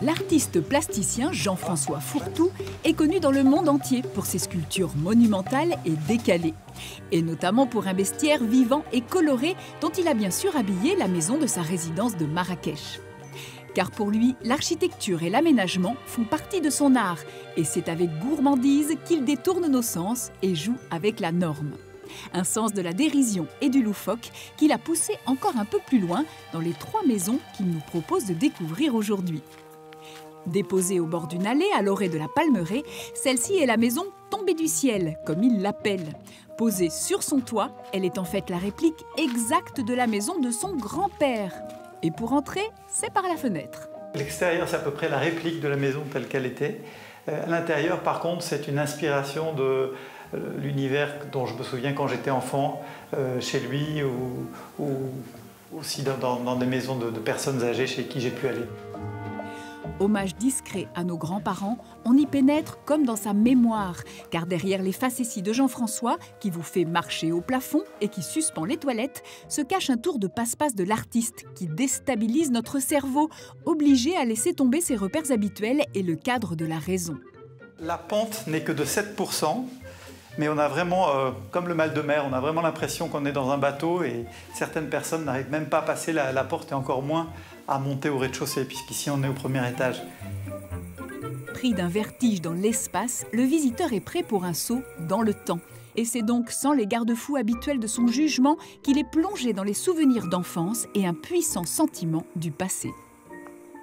L'artiste plasticien Jean-François Fourtou est connu dans le monde entier pour ses sculptures monumentales et décalées. Et notamment pour un bestiaire vivant et coloré dont il a bien sûr habillé la maison de sa résidence de Marrakech. Car pour lui, l'architecture et l'aménagement font partie de son art et c'est avec gourmandise qu'il détourne nos sens et joue avec la norme. Un sens de la dérision et du loufoque qui l'a poussé encore un peu plus loin dans les 3 maisons qu'il nous propose de découvrir aujourd'hui. Déposée au bord d'une allée à l'orée de la Palmeraie, celle-ci est la maison tombée du ciel, comme il l'appelle. Posée sur son toit, elle est en fait la réplique exacte de la maison de son grand-père. Et pour entrer, c'est par la fenêtre. L'extérieur, c'est à peu près la réplique de la maison telle qu'elle était. À l'intérieur, par contre, c'est une inspiration de l'univers dont je me souviens quand j'étais enfant, chez lui ou aussi dans des maisons de personnes âgées chez qui j'ai pu aller. Hommage discret à nos grands-parents, on y pénètre comme dans sa mémoire, car derrière les facéties de Jean-François, qui vous fait marcher au plafond et qui suspend les toilettes, se cache un tour de passe-passe de l'artiste qui déstabilise notre cerveau, obligé à laisser tomber ses repères habituels et le cadre de la raison. La pente n'est que de 7%, mais on a vraiment, comme le mal de mer, on a vraiment l'impression qu'on est dans un bateau et certaines personnes n'arrivent même pas à passer la porte et encore moins à monter au rez-de-chaussée, puisqu'ici on est au premier étage. Pris d'un vertige dans l'espace, le visiteur est prêt pour un saut dans le temps. Et c'est donc sans les garde-fous habituels de son jugement qu'il est plongé dans les souvenirs d'enfance et un puissant sentiment du passé.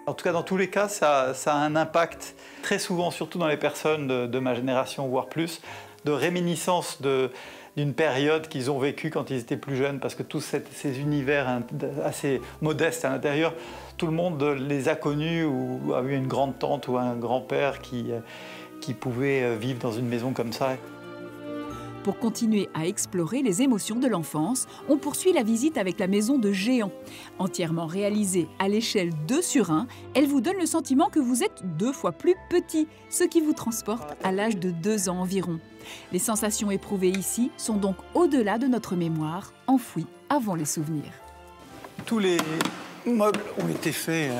En tout cas, dans tous les cas, ça a un impact très souvent, surtout dans les personnes de ma génération, voire plus, de réminiscence d'une période qu'ils ont vécue quand ils étaient plus jeunes, parce que tous ces univers assez modestes à l'intérieur, tout le monde les a connus ou a eu une grande-tante ou un grand-père qui pouvait vivre dans une maison comme ça. Pour continuer à explorer les émotions de l'enfance, on poursuit la visite avec la maison de géant. Entièrement réalisée à l'échelle 2/1, elle vous donne le sentiment que vous êtes 2 fois plus petit, ce qui vous transporte à l'âge de 2 ans environ. Les sensations éprouvées ici sont donc au-delà de notre mémoire, enfouies avant les souvenirs. Tous les meubles ont été faits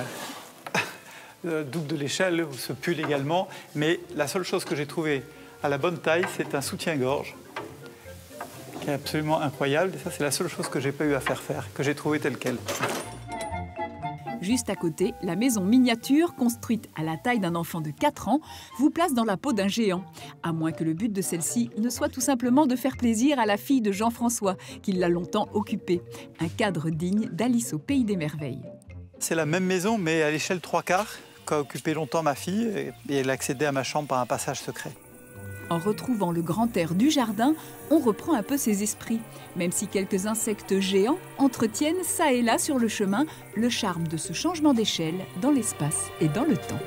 double de l'échelle, ce pull également, mais la seule chose que j'ai trouvée à la bonne taille, c'est un soutien-gorge qui est absolument incroyable. Et ça, c'est la seule chose que j'ai pas eu à faire, que j'ai trouvé telle quelle. Juste à côté, la maison miniature, construite à la taille d'un enfant de 4 ans, vous place dans la peau d'un géant. À moins que le but de celle-ci ne soit tout simplement de faire plaisir à la fille de Jean-François, qui l'a longtemps occupée. Un cadre digne d'Alice au Pays des Merveilles. C'est la même maison, mais à l'échelle 3/4, qu'a occupé longtemps ma fille, et elle accédait à ma chambre par un passage secret. En retrouvant le grand air du jardin, on reprend un peu ses esprits, même si quelques insectes géants entretiennent ça et là sur le chemin le charme de ce changement d'échelle dans l'espace et dans le temps.